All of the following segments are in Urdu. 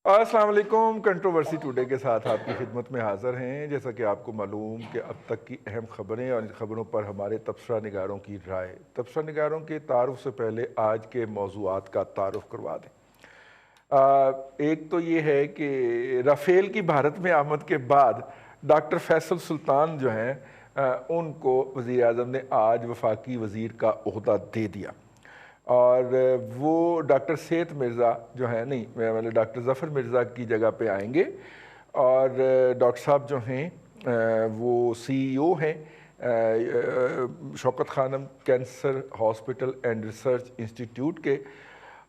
السلام علیکم، کنٹروورسی ٹوڈے کے ساتھ آپ کی خدمت میں حاضر ہیں۔ جیسا کہ آپ کو معلوم کہ اب تک کی اہم خبریں اور ان خبروں پر ہمارے تبصرہ نگاروں کی رائے۔ تبصرہ نگاروں کے تعارف سے پہلے آج کے موضوعات کا تعارف کروا دیں۔ ایک تو یہ ہے کہ رافیل کی بھارت میں آمد کے بعد ڈاکٹر فیصل سلطان جو ہیں ان کو وزیر اعظم نے آج وفاقی وزیر کا عہدہ دے دیا، اور وہ ڈاکٹر سید مرزا جو ہیں ڈاکٹر ظفر مرزا کی جگہ پہ آئیں گے، اور ڈاکٹر صاحب جو ہیں وہ CEO ہیں شوکت خانم cancer hospital and research institute کے۔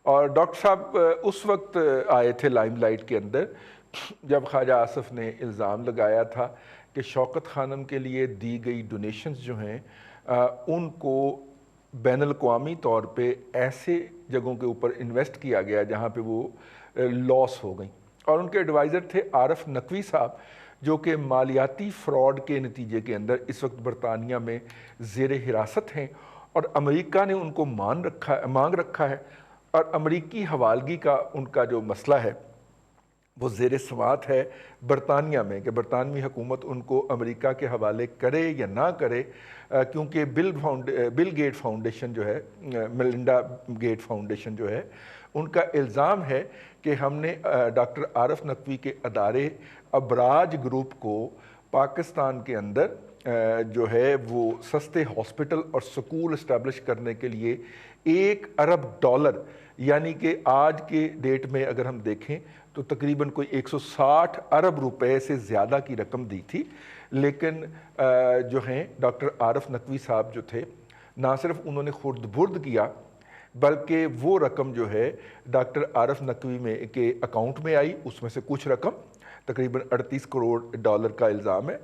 اور ڈاکٹر صاحب اس وقت آئے تھے لائم لائٹ کے اندر جب خواجہ آصف نے الزام لگایا تھا کہ شوکت خانم کے لیے دی گئی ڈونیشنز جو ہیں ان کو بین الاقوامی طور پہ ایسے جگہوں کے اوپر انویسٹ کیا گیا جہاں پہ وہ لاس ہو گئیں، اور ان کے ایڈوائزر تھے عارف نقوی صاحب، جو کہ مالیاتی فراڈ کے نتیجے کے اندر اس وقت برطانیہ میں زیر حراست ہیں، اور امریکہ نے ان کو مانگ رکھا ہے، اور امریکی حوالگی کا ان کا جو مسئلہ ہے وہ زیر سماعت ہے برطانیہ میں کہ برطانوی حکومت ان کو امریکہ کے حوالے کرے یا نہ کرے، کیونکہ بل گیٹ فاؤنڈیشن جو ہے، میلنڈا گیٹ فاؤنڈیشن جو ہے، ان کا الزام ہے کہ ہم نے ڈاکٹر عارف نقوی کے ادارے ابراج گروپ کو پاکستان کے اندر جو ہے وہ سستے ہاسپٹل اور سکول اسٹیبلش کرنے کے لیے $1 ارب، یعنی کہ آج کے ڈیٹ میں اگر ہم دیکھیں تو تقریباً کوئی 160 ارب روپے سے زیادہ کی رقم دی تھی، لیکن جو ہیں ڈاکٹر عارف نقوی صاحب جو تھے نہ صرف انہوں نے خرد برد کیا بلکہ وہ رقم جو ہے ڈاکٹر عارف نقوی میں کے اکاؤنٹ میں آئی، اس میں سے کچھ رقم تقریباً $38 کروڑ کا الزام ہے،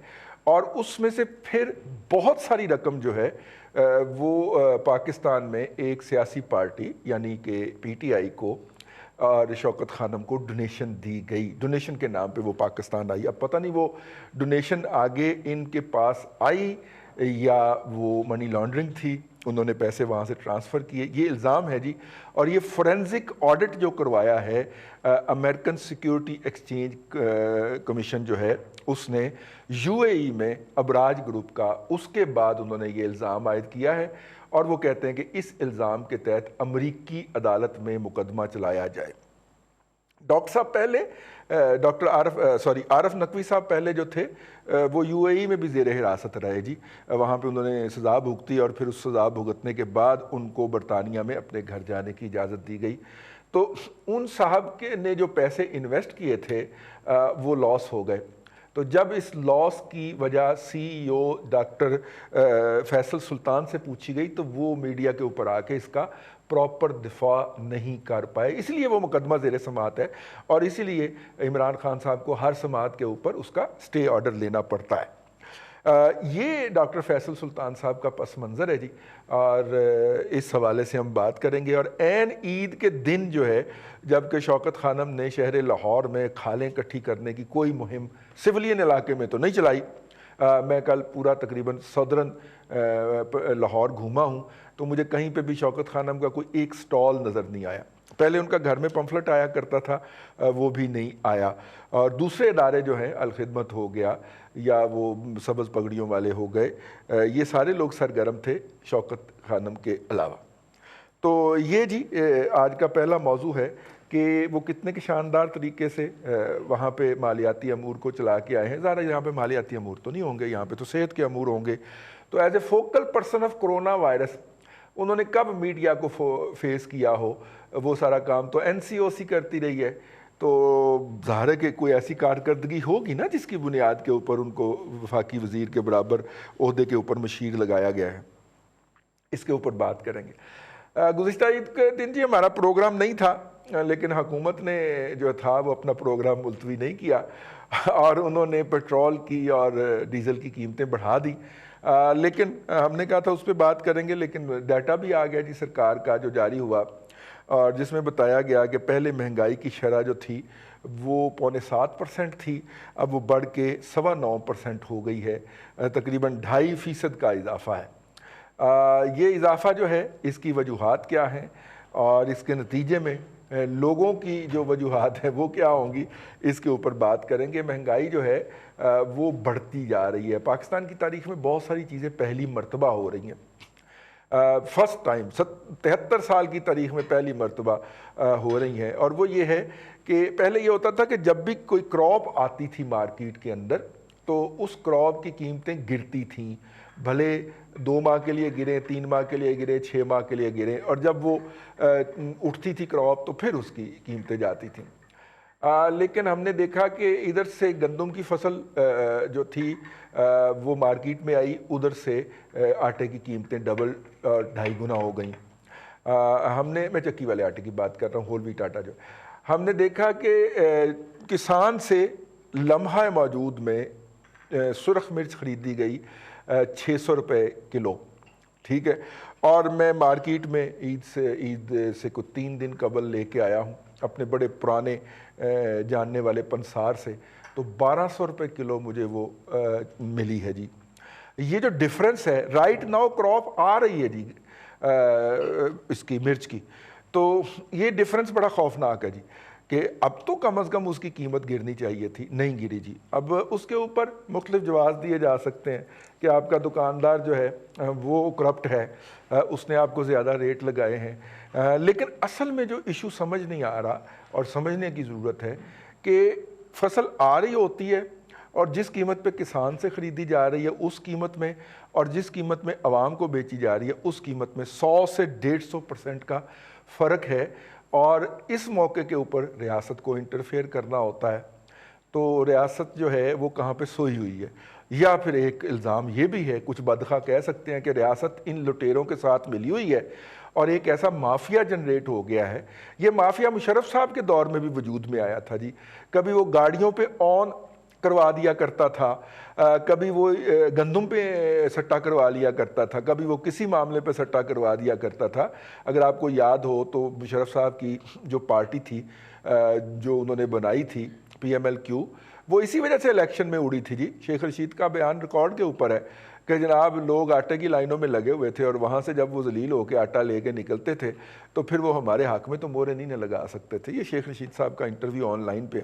اور اس میں سے پھر بہت ساری رقم جو ہے وہ پاکستان میں ایک سیاسی پارٹی یعنی کہ PTI کو اور شوکت خانم کو ڈونیشن دی گئی، ڈونیشن کے نام پہ وہ پاکستان آئی۔ اب پتہ نہیں وہ ڈونیشن آگے ان کے پاس آئی یا وہ منی لانڈرنگ تھی، انہوں نے پیسے وہاں سے ٹرانسفر کیے، یہ الزام ہے جی۔ اور یہ فورینزک آڈٹ جو کروایا ہے امریکن سیکیورٹی ایکسچینج کمیشن جو ہے اس نے UAE میں ابراج گروپ کا، اس کے بعد انہوں نے یہ الزام عائد کیا ہے، اور وہ کہتے ہیں کہ اس الزام کے تحت امریکی عدالت میں مقدمہ چلایا جائے۔ ڈاکٹر صاحب پہلے عارف نقوی صاحب پہلے جو تھے وہ UAE میں بھی زیر حراست رہے جی، وہاں پہ انہوں نے سزا بھگتی، اور پھر اس سزا بھگتنے کے بعد ان کو برطانیہ میں اپنے گھر جانے کی اجازت دی گئی۔ تو ان صاحب کے نے جو پیسے انویسٹ کیے تھے وہ لاس ہو گئے، تو جب اس لاس کی وجہ CEO ڈاکٹر فیصل سلطان سے پوچھی گئی تو وہ میڈیا کے اوپر آ کے اس کا پراپر دفاع نہیں کر پائے، اس لیے وہ مقدمہ زیر سماعت ہے، اور اسی لیے عمران خان صاحب کو ہر سماعت کے اوپر اس کا سٹے آرڈر لینا پڑتا ہے۔ یہ ڈاکٹر فیصل سلطان صاحب کا پس منظر ہے جی، اور اس حوالے سے ہم بات کریں گے۔ اور عین عید کے دن جو ہے جبکہ شوکت خانم نے شہر لاہور میں کھالیں اکٹھی کرنے کی کوئی مہم سولین علاقے میں تو نہیں چلائی، میں کل پورا تقریباً صدرن لاہور گھوما ہوں تو مجھے کہیں پہ بھی شوکت خانم کا کوئی ایک سٹال نظر نہیں آیا۔ پہلے ان کا گھر میں پمفلٹ آیا کرتا تھا، وہ بھی نہیں آیا، اور دوسرے ادارے جو ہیں الخدمت ہو گیا یا وہ سبز پگڑیوں والے ہو گئے، یہ سارے لوگ سرگرم تھے شوکت خانم کے علاوہ۔ تو یہ جی آج کا پہلا موضوع ہے کہ وہ کتنے کے شاندار طریقے سے وہاں پہ مالیاتی امور کو چلا کے آئے ہیں۔ ظاہر ہے یہاں پہ مالیاتی امور تو نہیں ہوں گے، یہاں پہ تو صحت کے امور ہوں گے۔ تو as a focal person of corona virus انہوں نے کب میڈیا کو فیس کیا ہو، وہ سارا کام تو NCOC کرتی رہی ہے، تو ظاہر ہے کہ کوئی ایسی کارکردگی ہوگی نا جس کی بنیاد کے اوپر ان کو وفاقی وزیر کے برابر عہدے کے اوپر مشیر لگایا گیا ہے، اس کے اوپر بات کریں گے۔ گزشتہ عید کے دن جی ہمارا پروگرام نہیں تھا، لیکن حکومت نے جو تھا وہ اپنا پروگرام ملتوی نہیں کیا، اور انہوں نے پیٹرول کی اور ڈیزل کی قیمتیں بڑھا دی، لیکن ہم نے کہا تھا اس پہ بات کریں گے، لیکن ڈیٹا بھی آ گیا جی سرکار کا جو جاری ہوا، اور جس میں بتایا گیا کہ پہلے مہنگائی کی شرح جو تھی وہ 6.25% تھی، اب وہ بڑھ کے 9.25% ہو گئی ہے، تقریباً 2.5% کا اضافہ ہے۔ یہ اضافہ جو ہے اس کی وجوہات کیا ہیں اور اس کے نتیجے میں لوگوں کی جو وجوہات ہیں وہ کیا ہوں گی اس کے اوپر بات کریں گے. مہنگائی جو ہے وہ بڑھتی جا رہی ہے. پاکستان کی تاریخ میں بہت ساری چیزیں پہلی مرتبہ ہو رہی ہیں. فرسٹ ٹائم 73 سال کی تاریخ میں پہلی مرتبہ ہو رہی ہیں, اور وہ یہ ہے کہ پہلے یہ ہوتا تھا کہ جب بھی کوئی کراپ آتی تھی مارکیٹ کے اندر تو اس کراپ کی قیمتیں گرتی تھیں, بھلے 2 ماہ کے لیے گریں, 3 ماہ کے لیے گریں, 6 ماہ کے لیے گریں, اور جب وہ اٹھتی تھی کراپ تو پھر اس کی قیمتیں جاتی تھیں. لیکن ہم نے دیکھا کہ ادھر سے گندم کی فصل جو تھی وہ مارکیٹ میں آئی, ادھر سے آٹے کی قیمتیں ڈبل اور 2.5 گنا ہو گئیں. میں چکی والے آٹے کی بات کر رہا ہوں, ہول ویٹ آٹا جو, ہم نے دیکھا کہ کسان سے لمحہ موجود میں سرخ مرچ خریدی گئی 600 روپے کلو, ٹھیک ہے, اور میں مارکیٹ میں عید سے کوئی 3 دن قبل لے کے آیا ہوں اپنے بڑے پرانے جاننے والے پنسار سے, تو 1200 روپے کلو مجھے وہ ملی ہے جی. یہ جو ڈفرنس ہے, رائٹ ناؤ کراپ آ رہی ہے جی اس کی مرچ کی, تو یہ ڈفرنس بڑا خوفناک ہے جی کہ اب تو کم از کم اس کی قیمت گرنی چاہیے تھی, نہیں گری جی. اب اس کے اوپر مختلف جواز دیے جا سکتے ہیں کہ آپ کا دکاندار جو ہے وہ کرپٹ ہے, اس نے آپ کو زیادہ ریٹ لگائے ہیں, لیکن اصل میں جو ایشو سمجھ نہیں آ رہا اور سمجھنے کی ضرورت ہے کہ فصل آ رہی ہوتی ہے اور جس قیمت پہ کسان سے خریدی جا رہی ہے اس قیمت میں, اور جس قیمت میں عوام کو بیچی جا رہی ہے اس قیمت میں 100 سے 150% کا فرق ہے, اور اس موقع کے اوپر ریاست کو انٹرفیئر کرنا ہوتا ہے. تو ریاست جو ہے وہ کہاں پہ سوئی ہوئی ہے, یا پھر ایک الزام یہ بھی ہے, کچھ بدخواہ کہہ سکتے ہیں کہ ریاست ان لٹیروں کے ساتھ ملی ہوئی ہے اور ایک ایسا مافیا جنریٹ ہو گیا ہے. یہ مافیا مشرف صاحب کے دور میں بھی وجود میں آیا تھا جی. کبھی وہ گاڑیوں پہ آن کروا دیا کرتا تھا, کبھی وہ گندم پہ سٹا کروا لیا کرتا تھا, کبھی وہ کسی معاملے پہ سٹا کروا دیا کرتا تھا. اگر آپ کو یاد ہو تو مشرف صاحب کی جو پارٹی تھی جو انہوں نے بنائی تھی PMLQ, وہ اسی وجہ سے الیکشن میں اڑی تھی جی. شیخ رشید کا بیان ریکارڈ کے اوپر ہے کہ جناب لوگ آٹے کی لائنوں میں لگے ہوئے تھے, اور وہاں سے جب وہ ذلیل ہو کے آٹا لے کے نکلتے تھے تو پھر وہ ہمارے حق میں تو مورے نہیں لگا سکتے تھے. یہ شیخ رشید صاحب کا انٹرویو آن لائن پہ.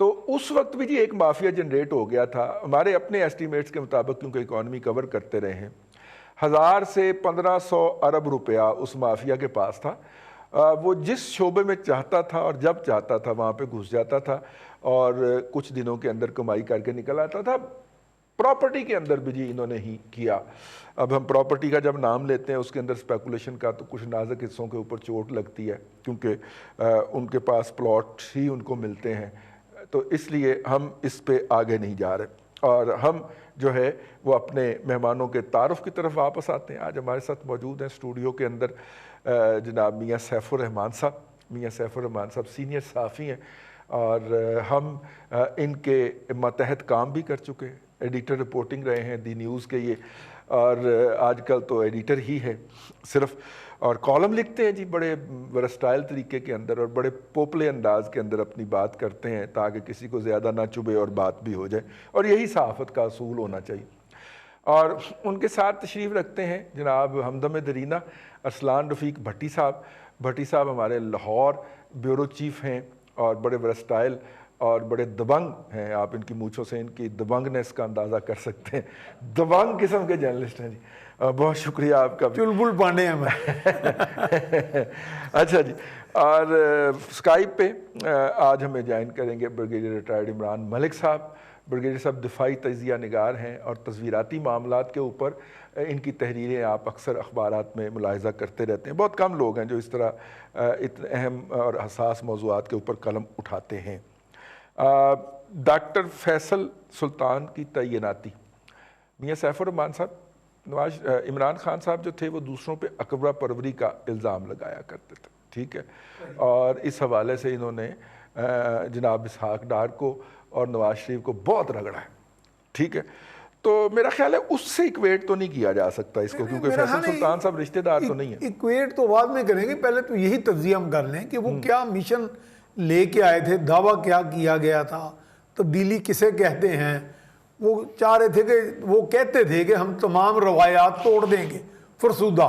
تو اس وقت بھی جی ایک مافیا جنریٹ ہو گیا تھا. ہمارے اپنے ایسٹیمیٹس کے مطابق, کیونکہ اکانومی کور کرتے رہے ہیں, 1000 سے 1500 ارب روپیہ اس مافیا کے پاس تھا. وہ جس شعبے میں چاہتا تھا اور جب چاہتا تھا وہاں پہ گھس جاتا تھا اور کچھ دنوں کے اندر کمائی کر کے نکل آتا تھا. پراپرٹی کے اندر بھی جی انہوں نے ہی کیا. اب ہم پراپرٹی کا جب نام لیتے ہیں اس کے اندر اسپیکولیشن کا تو کچھ نازک حصوں کے اوپر چوٹ لگتی ہے, کیونکہ ان کے پاس پلاٹ ہی ان کو ملتے ہیں, تو اس لیے ہم اس پہ آگے نہیں جا رہے. اور ہم جو ہے وہ اپنے مہمانوں کے تعارف کی طرف واپس آتے ہیں. آج ہمارے ساتھ موجود ہیں اسٹوڈیو کے اندر جناب میاں سیف الرحمان صاحب. میاں سیف الرحمان صاحب سینئر صحافی ہیں, اور ہم ان کے ماتحت کام بھی کر چکے ہیں, ایڈیٹر رپورٹنگ رہے ہیں دی نیوز کے یہ, اور آج کل تو ایڈیٹر ہی ہے صرف, اور کالم لکھتے ہیں جی بڑے ورسٹائل طریقے کے اندر اور بڑے پوپلے انداز کے اندر اپنی بات کرتے ہیں تاکہ کسی کو زیادہ نہ چبھے اور بات بھی ہو جائے, اور یہی صحافت کا اصول ہونا چاہیے. اور ان کے ساتھ تشریف رکھتے ہیں جناب ہمدم درینہ ارسلان رفیق بھٹی صاحب. بھٹی صاحب ہمارے لاہور بیورو چیف ہیں اور بڑے ورسٹائل اور بڑے دبنگ ہیں. آپ ان کی مونچھوں سے ان کی دبنگنیس کا اندازہ کر سکتے ہیں. دبنگ قسم کے جرنلسٹ ہیں جی. بہت شکریہ آپ کا. چلبل پانڈے ہیں میں. اچھا جی. اور اسکائپ پہ آج ہمیں جوائن کریں گے بریگیڈیئر ریٹائرڈ عمران ملک صاحب. بریگیڈیئر صاحب دفاعی تجزیہ نگار ہیں اور تصویراتی معاملات کے اوپر ان کی تحریریں آپ اکثر اخبارات میں ملاحظہ کرتے رہتے ہیں. بہت کم لوگ ہیں جو اس طرح اتنے اہم اور حساس موضوعات کے اوپر قلم اٹھاتے ہیں. ڈاکٹر فیصل سلطان کی تعیناتی. میاں سیف الرحمان صاحب, عمران خان صاحب جو تھے وہ دوسروں پہ اکبرہ پروری کا الزام لگایا کرتے تھے, ٹھیک ہے, اور اس حوالے سے انہوں نے جناب اسحاق ڈار کو اور نواز شریف کو بہت رگڑا ہے, ٹھیک ہے. تو میرا خیال ہے اس سے ایکویٹ تو نہیں کیا جا سکتا اس کو, کیونکہ فیصل سلطان صاحب رشتہ دار تو نہیں ہیں. ایکویٹ تو بعد میں کریں گے, پہلے تو یہی تجزیہ ہم کر لیں کہ وہ کیا مشن لے کے آئے تھے, دعویٰ کیا کیا گیا تھا, تبدیلی کسے کہتے ہیں. وہ چاہ رہے تھے کہ وہ کہتے تھے کہ ہم تمام روایات توڑ دیں گے فرسودہ,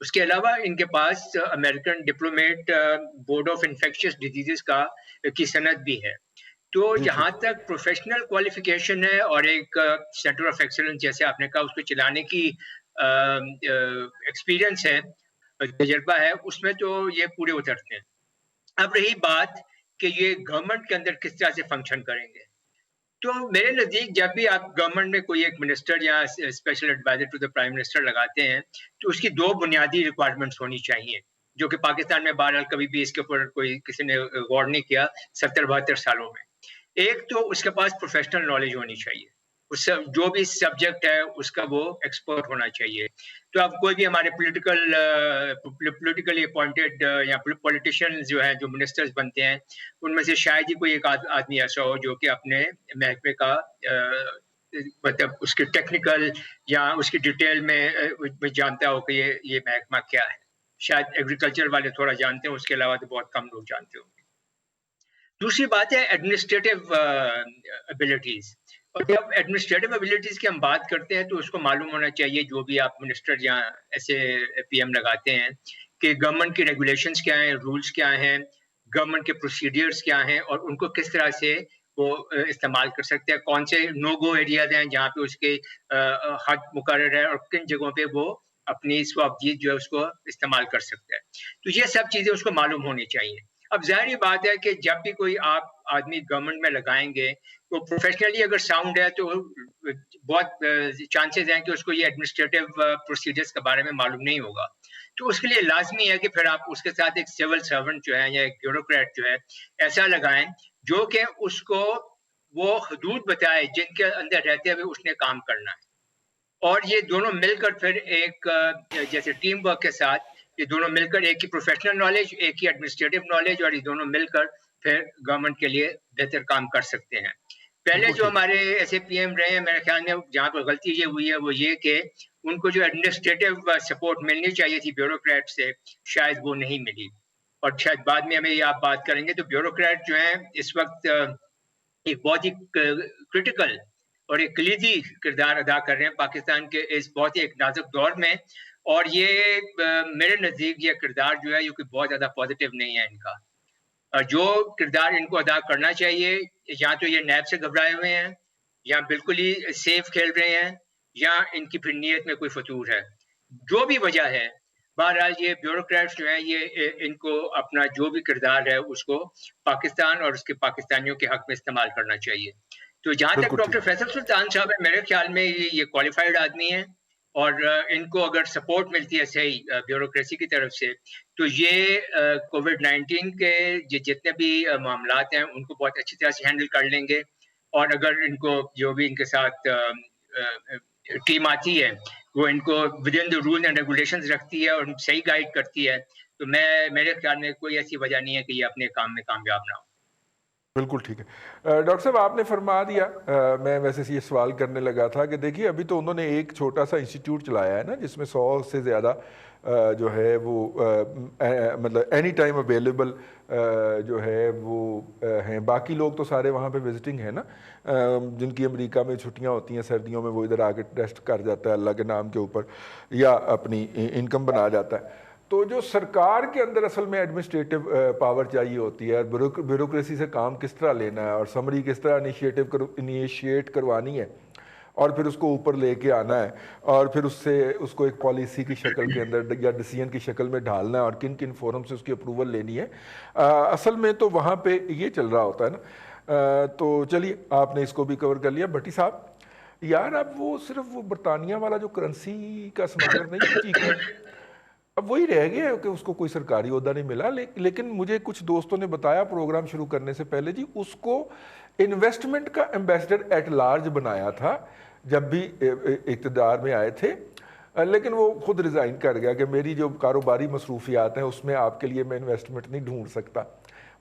اس کے علاوہ ان کے پاس American diplomate board of infectious diseases کی سند بھی ہے. تو جہاں تک پروفیشنل کوالیفیکیشن ہے اور ایک سینٹر آف ایکسلنس جیسے آپ نے کہا اس کو چلانے کی ایکسپیرئنس ہے, تجربہ ہے, اس میں تو یہ پورے اترتے ہیں. اب رہی بات کہ یہ گورنمنٹ کے اندر کس طرح سے فنکشن کریں گے, تو میرے نزدیک جب بھی آپ گورنمنٹ میں کوئی ایک منسٹر یا special adviser to the prime minister لگاتے ہیں تو اس کی دو بنیادی ریکوائرمنٹس ہونی چاہیے, جو کہ پاکستان میں بہرحال کبھی بھی اس کے اوپر کوئی کسی نے غور نہیں کیا 70-72 سالوں میں. ایک تو اس کے پاس پروفیشنل نالج ہونی چاہیے, اس سے جو بھی سبجیکٹ ہے اس کا وہ ایکسپرٹ ہونا چاہیے. تو اب کوئی بھی ہمارے پولیٹیکلی اپوائنٹڈ یا پولیٹیشین جو ہیں جو منسٹرز بنتے ہیں ان میں سے شاید ہی کوئی ایک آدمی ایسا ہو جو کہ اپنے محکمے کا مطلب اس کے ٹیکنیکل یا اس کی ڈیٹیل میں جانتا ہو کہ یہ محکمہ کیا ہے. شاید ایگریکلچر والے تھوڑا جانتے ہیں, اس کے علاوہ تو بہت کم لوگ جانتے ہوں گے. دوسری بات ہے ایڈمنسٹریٹو ابیلٹیز. اور جب ایڈمنسٹریٹو ابیلٹیز کی ہم بات کرتے ہیں تو اس کو معلوم ہونا چاہیے, جو بھی آپ منسٹر یا ایسے پی ایم لگاتے ہیں, کہ گورنمنٹ کی ریگولیشنز کیا ہیں, رولز کیا ہیں, گورنمنٹ کے پروسیڈیئرز کیا ہیں, اور ان کو کس طرح سے وہ استعمال کر سکتے ہیں, کون سے نو گو ایریاز ہیں جہاں پہ اس کے حد مقرر ہے, اور کن جگہوں پہ وہ اپنی سوابدید جو ہے اس کو استعمال کر سکتا ہے. تو یہ سب چیزیں اس کو معلوم ہونی چاہیے. اب ظاہری بات ہے کہ جب بھی کوئی آپ آدمی گورنمنٹ میں لگائیں گے تو پروفیشنلی اگر ساؤنڈ ہے تو بہت چانسز ہیں کہ اس کو یہ ایڈمنسٹریٹو پروسیجرز کے بارے میں معلوم نہیں ہوگا. تو اس کے لیے لازمی ہے کہ پھر آپ اس کے ساتھ ایک سول سرونٹ جو ہے یا ایک بیوروکریٹ جو ہے ایسا لگائیں جو کہ اس کو وہ حدود بتائے جن کے اندر رہتے ہوئے اس نے کام کرنا ہے. اور یہ دونوں مل کر پھر ایک جیسے ٹیم ورک کے ساتھ یہ دونوں مل کر ایک ہی پروفیشنل نالج, ایک ہی ایڈمنسٹریٹو نالج, اور یہ دونوں مل کر پھر گورنمنٹ کے لیے بہتر کام کر سکتے ہیں. پہلے جو ہمارے ایسے پی ایم رہے ہیں میرے خیال میں جہاں پر غلطی یہ ہوئی ہے وہ یہ کہ ان کو جو ایڈمنسٹریٹو سپورٹ ملنی چاہیے تھی بیوروکریٹ سے شاید وہ نہیں ملی, اور شاید بعد میں ہمیں یہ آپ بات کریں گے. تو بیوروکریٹ جو ہیں اس وقت ایک بہت ہی کرٹیکل اور ایک کلیدی کردار ادا کر رہے ہیں پاکستان کے اس بہت ہی ایک نازک دور میں, اور یہ میرے نزدیک یہ کردار جو ہے یہ کوئی بہت زیادہ پازیٹیو نہیں ہے ان کا. جو کردار ان کو ادا کرنا چاہیے, یا تو یہ نیب سے گھبرائے ہوئے ہیں, یا بالکل ہی سیف کھیل رہے ہیں, یا ان کی پھر نیت میں کوئی فتور ہے. جو بھی وجہ ہے بہرحال یہ بیوروکریٹس جو ہیں یہ ان کو اپنا جو بھی کردار ہے اس کو پاکستان اور اس کے پاکستانیوں کے حق میں استعمال کرنا چاہیے. تو جہاں تک ڈاکٹر فیصل سلطان صاحب ہے میرے خیال میں یہ کوالیفائڈ آدمی ہیں, اور ان کو اگر سپورٹ ملتی ہے صحیح بیوروکریسی کی طرف سے تو یہ کووڈ-19 کے جتنے بھی معاملات ہیں ان کو بہت اچھی طرح سے ہینڈل کر لیں گے. اور اگر ان کو جو بھی ان کے ساتھ ٹیم آتی ہے وہ ان کو within the rule and regulations رکھتی ہے اور صحیح گائیڈ کرتی ہے, تو میرے خیال میں کوئی ایسی وجہ نہیں ہے کہ یہ اپنے کام میں کامیاب نہ ہو. بالکل ٹھیک ہے ڈاکٹر صاحب, آپ نے فرما دیا. میں ویسے یہ سوال کرنے لگا تھا کہ دیکھیے ابھی تو انہوں نے ایک چھوٹا سا انسٹیٹیوٹ چلایا ہے نا جس میں 100 سے زیادہ جو ہے وہ مطلب اینی ٹائم اویلیبل جو ہے وہ ہیں. باقی لوگ تو سارے وہاں پہ وزٹنگ ہیں نا, جن کی امریکہ میں چھٹیاں ہوتی ہیں سردیوں میں وہ ادھر آ کے ٹیسٹ کر جاتا ہے اللہ کے نام کے اوپر یا اپنی انکم بنا جاتا ہے. تو جو سرکار کے اندر اصل میں ایڈمنسٹریٹو پاور چاہیے ہوتی ہے, بیوروکریسی سے کام کس طرح لینا ہے اور سمری کس طرح انیشیٹ کروانی ہے اور پھر اس کو اوپر لے کے آنا ہے اور پھر اس کو ایک پالیسی کی شکل کے اندر یا ڈیسیژن کی شکل میں ڈھالنا ہے اور کن کن فورم سے اس کی اپروول لینی ہے, اصل میں تو وہاں پہ یہ چل رہا ہوتا ہے نا. تو چلیے آپ نے اس کو بھی کور کر لیا. بھٹی صاحب یار اب وہ صرف وہ برطانیہ والا جو کرنسی کا سمندر نہیں, اب وہی رہ گیا کہ اس کو کوئی سرکاری عہدہ نہیں ملا. لیکن مجھے کچھ دوستوں نے بتایا پروگرام شروع کرنے سے پہلے جی اس کو انویسٹمنٹ کا ایمبیسڈر ایٹ لارج بنایا تھا جب بھی اقتدار میں آئے تھے, لیکن وہ خود ریزائن کر گیا کہ میری جو کاروباری مصروفیات ہیں اس میں آپ کے لیے میں انویسٹمنٹ نہیں ڈھونڈ سکتا.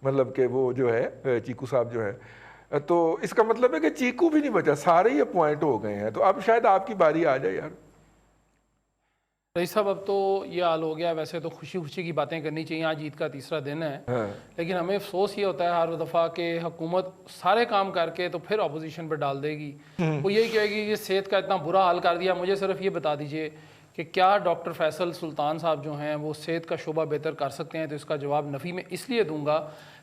مطلب کہ وہ جو ہے چیکو صاحب جو ہے, تو اس کا مطلب ہے کہ چیکو بھی نہیں بچا, سارے ہی اپوائنٹ ہو گئے ہیں. تو اب شاید آپ کی باری آ جائے یار. رئیس صاحب اب تو یہ حال ہو گیا, ویسے تو خوشی خوشی کی باتیں کرنی چاہیے, آج عید کا تیسرا دن ہے, لیکن ہمیں افسوس یہ ہوتا ہے ہر دفعہ کہ حکومت سارے کام کر کے تو پھر اپوزیشن پہ ڈال دے گی. وہ یہی کہے گی کہ صحت کا اتنا برا حال کر دیا. مجھے صرف یہ بتا دیجئے کہ کیا ڈاکٹر فیصل سلطان صاحب جو ہیں وہ صحت کا شعبہ بہتر کر سکتے ہیں، تو اس کا جواب نفی میں اس لیے دوں گا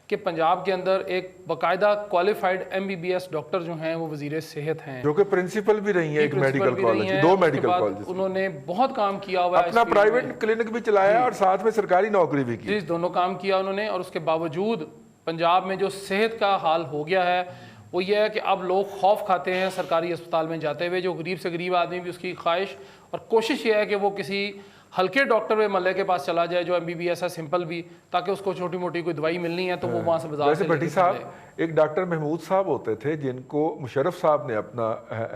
کہ پنجاب کے اندر ایک باقاعدہ کوالیفائڈ MBBS ڈاکٹر جو ہیں وہ وزیر صحت ہیں، جو کہ پرنسپل بھی رہی ہیں ایک میڈیکل کالج، 2 میڈیکل کالج، انہوں نے بہت کام کیا ہوا ہے، اپنا پرائیویٹ کلینک بھی چلایا اور ساتھ میں سرکاری نوکری بھی کی. جی دونوں کام کیا انہوں نے، اور اس کے باوجود پنجاب میں جو صحت کا حال ہو گیا ہے وہ یہ ہے کہ اب لوگ خوف کھاتے ہیں سرکاری اسپتال میں جاتے ہوئے. جو غریب سے غریب آدمی بھی اس کی خواہش اور کوشش یہ ہے کہ وہ کسی ہلکے ڈاکٹر میں ملے کے پاس چلا جائے جو MBBS ہے سمپل بھی، تاکہ اس کو چھوٹی موٹی کوئی دوائی ملنی ہے تو وہ وہاں سے بازار سے. ویسے بھٹی صاحب ایک ڈاکٹر محمود صاحب ہوتے تھے جن کو مشرف صاحب نے اپنا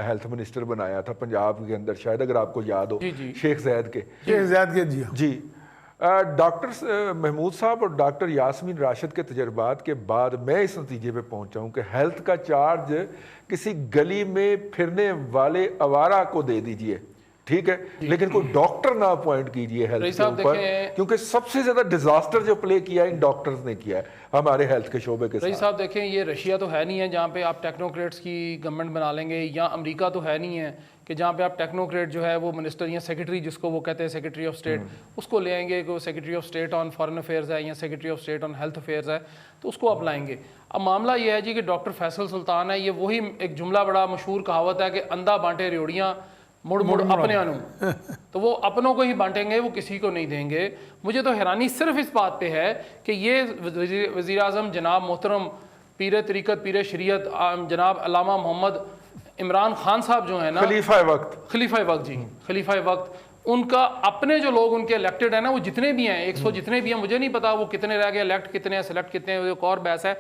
ہیلتھ منسٹر بنایا تھا پنجاب کے اندر، شاید اگر آپ کو یاد ہو، شیخ زید کے. شیخ زید کے جی ڈاکٹر محمود صاحب اور ڈاکٹر یاسمین راشد کے تجربات کے بعد میں اس نتیجے پہ پہنچا ہوں کہ ہیلتھ کا چارج کسی گلی میں پھرنے والے آوارہ کو دے دیجئے، ٹھیک ہے، لیکن کوئی ڈاکٹر نہ اپوائنٹ کیجئے ہیلتھ کے اوپر، کیونکہ سب سے زیادہ ڈیزاسٹر جو پلے کیا ان ڈاکٹرز نے کیا ہے ہمارے ہیلتھ کے شعبے کے ساتھ. رئیس صاحب دیکھیں یہ رشیا تو ہے نہیں ہے جہاں پہ آپ ٹیکنوکریٹس کی گورنمنٹ بنا لیں گے، یا امریکہ تو ہے نہیں ہے کہ جہاں پہ آپ ٹیکنوکریٹ جو ہے وہ منسٹر یا سیکرٹری جس کو وہ کہتے ہیں سیکرٹری آف اسٹیٹ، اس کو لے آئیں گے کہ وہ secretary of state on foreign affairs ہے یا secretary of state on health affairs ہے، تو اس کو آپ لائیں گے. اب معاملہ یہ ہے جی کہ ڈاکٹر فیصل سلطان ہے، یہ وہی ایک جملہ بڑا مشہور کہاوت ہے کہ اندھا بانٹے ریوڑیاں مڑ مڑ اپنے انو، تو وہ اپنوں کو ہی بانٹیں گے، وہ کسی کو نہیں دیں گے. مجھے تو حیرانی صرف اس بات پہ ہے کہ یہ وزیر اعظم جناب محترم پیر طریقت پیر شریعت جناب علامہ محمد عمران خان صاحب جو ہیں نا، خلیفہ وقت ان کا اپنے جو لوگ ان کے الیکٹڈ ہیں نا، وہ جتنے بھی ہیں 100 جتنے بھی ہیں، مجھے نہیں پتا وہ کتنے رہ گئے، الیکٹ کتنے ہیں، سلیکٹ کتنے ہیں، ایک اور بحث ہے.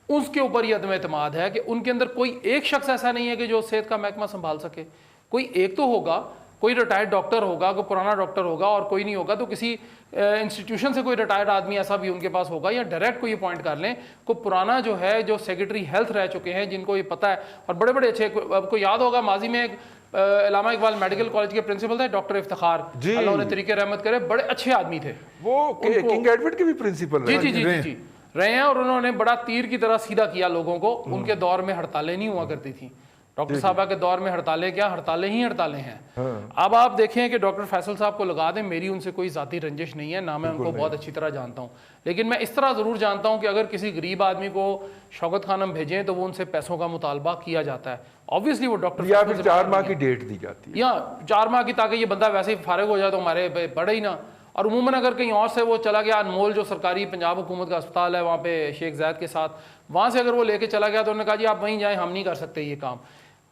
اس کے اوپر یہ عدم اعتماد ہے کہ ان کے اندر کوئی ایک شخص ایسا نہیں ہے کہ جو صحت کا محکمہ سنبھال سکے. کوئی ایک تو ہوگا، کوئی ریٹائرڈ ڈاکٹر ہوگا، کوئی پرانا ڈاکٹر ہوگا، اور کوئی نہیں ہوگا تو کسی انسٹیٹیوشن سے کوئی ریٹائرڈ آدمی ایسا بھی ان کے پاس ہوگا، یا ڈائریکٹ کوئی اپوائنٹ کر لیں. کوئی پرانا جو ہے جو سیکرٹری ہیلتھ رہ چکے ہیں جن کو یہ پتہ ہے، اور بڑے بڑے اچھے، آپ کو یاد ہوگا ماضی میں علامہ اقبال میڈیکل کالج کے پرنسپل تھے ڈاکٹر افتخار، اللہ انہیں طریقے رحمت کرے، بڑے اچھے آدمی تھے، وہ کنگ ایڈورڈ کے بھی پرنسپل جی رہے ہیں، اور انہوں نے بڑا تیر کی طرح سیدھا کیا لوگوں کو. ان کے دور میں ہڑتالیں نہیں ہوا کرتی تھیں، ڈاکٹر صاحبہ کے دور میں ہڑتالیں کیا، ہڑتالیں ہی ہڑتالیں ہیں. اب آپ دیکھیں کہ ڈاکٹر فیصل صاحب کو لگا دیں، میری ان سے کوئی ذاتی رنجش نہیں ہے، نہ میں ان کو بہت اچھی طرح جانتا ہوں، لیکن میں اس طرح ضرور جانتا ہوں کہ اگر کسی غریب آدمی کو شوکت خانم بھیجیں تو وہ ان سے پیسوں کا مطالبہ کیا جاتا ہے. آبویسلی وہ ڈاکٹر یا پھر 4 ماہ کی ڈیٹ دی جاتی ہے، یا 4 ماہ کی، تاکہ یہ بندہ ویسے ہی فارغ ہو جائے تو ہمارے پڑے ہی نہ. اور عموماً اگر کہیں اور سے وہ چلا گیا، انمول جو سرکاری پنجاب حکومت کا اسپتال ہے وہاں پہ شیخ زید کے ساتھ، وہاں سے اگر وہ لے کے چلا گیا تو انہوں نے کہا جی آپ وہیں جائیں، ہم نہیں کر سکتے یہ کام.